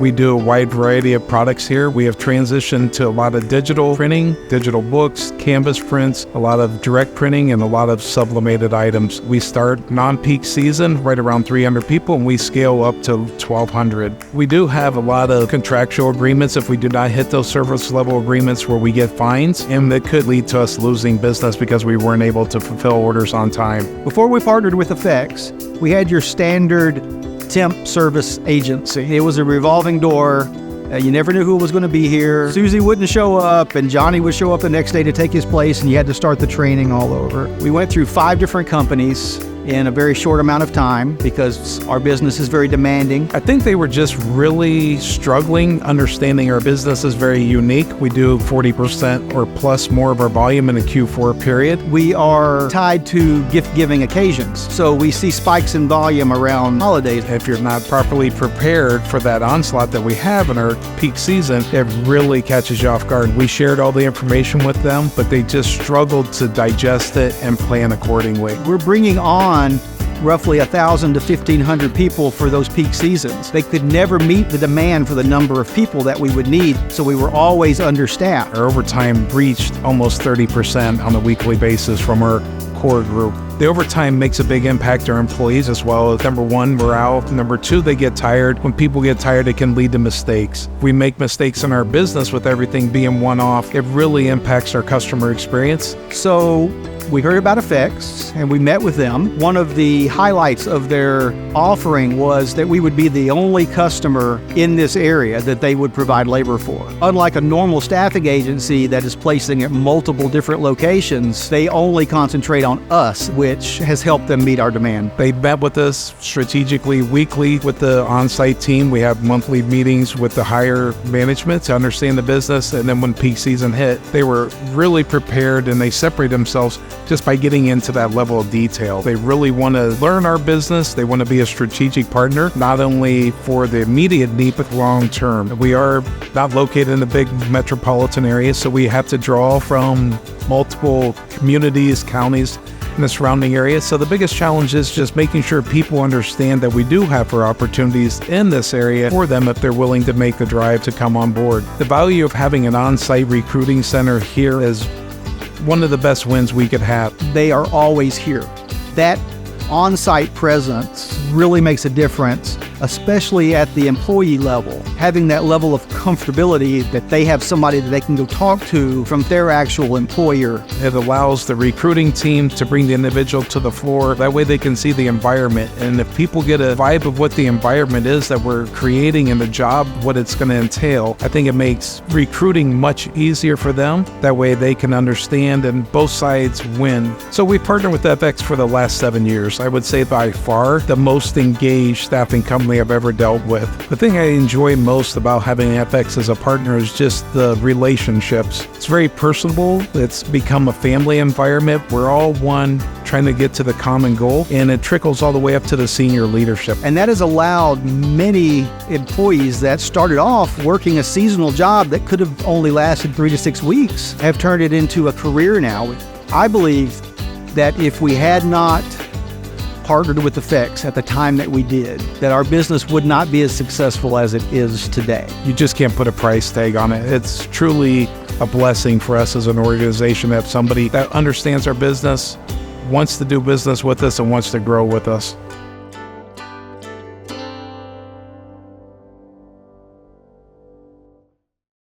We do a wide variety of products here. We have transitioned to a lot of digital printing, digital books, canvas prints, a lot of direct printing, and a lot of sublimated items. We start non-peak season right around 300 people, and we scale up to 1,200. We do have a lot of contractual agreements if we do not hit those service level agreements where we get fines, and that could lead to us losing business because we weren't able to fulfill orders on time. Before we partnered with Effects, we had your standard temp service agency. It was a revolving door. You never knew who was going to be here. Susie wouldn't show up, and Johnny would show up the next day to take his place, and you had to start the training all over. We went through 5 different companies in a very short amount of time because our business is very demanding. I think they were just really struggling, understanding our business is very unique. We do 40% or plus more of our volume in a Q4 period. We are tied to gift-giving occasions, so we see spikes in volume around holidays. If you're not properly prepared for that onslaught that we have in our peak season, it really catches you off guard. We shared all the information with them, but they just struggled to digest it and plan accordingly. We're bringing on roughly 1,000 to 1,500 people for those peak seasons. They could never meet the demand for the number of people that we would need, so we were always understaffed. Our overtime reached almost 30% on a weekly basis from our core group. The overtime makes a big impact to our employees as well. Number 1, morale. Number 2, they get tired. When people get tired, it can lead to mistakes. We make mistakes in our business with everything being one-off. It really impacts our customer experience. So we heard about Effects and we met with them. One of the highlights of their offering was that we would be the only customer in this area that they would provide labor for. Unlike a normal staffing agency that is placing at multiple different locations, they only concentrate on us, which has helped them meet our demand. They met with us strategically weekly with the on-site team. We have monthly meetings with the higher management to understand the business, and then when peak season hit, they were really prepared and they separate themselves just by getting into that level of detail. They really want to learn our business. They want to be a strategic partner, not only for the immediate need, but long term. We are not located in a big metropolitan area, so we have to draw from multiple communities, counties in the surrounding area. So the biggest challenge is just making sure people understand that we do have our opportunities in this area for them if they're willing to make the drive to come on board. The value of having an on-site recruiting center here is one of the best wins we could have. They are always here. That on-site presence really makes a difference, especially at the employee level. Having that level of comfortability that they have somebody that they can go talk to from their actual employer. It allows the recruiting team to bring the individual to the floor. That way they can see the environment. And if people get a vibe of what the environment is that we're creating in the job, what it's going to entail, I think it makes recruiting much easier for them. That way they can understand and both sides win. So we partnered with FX for the last 7 years. I would say by far the most engaged staffing company I've ever dealt with. The thing I enjoy most about having FX as a partner is just the relationships. It's very personable. It's become a family environment. We're all one, trying to get to the common goal, and it trickles all the way up to the senior leadership. And that has allowed many employees that started off working a seasonal job that could have only lasted 3 to 6 weeks have turned it into a career now. I believe that if we had not partnered with Effects at the time that we did, that our business would not be as successful as it is today. You just can't put a price tag on it. It's truly a blessing for us as an organization to have somebody that understands our business, wants to do business with us, and wants to grow with us.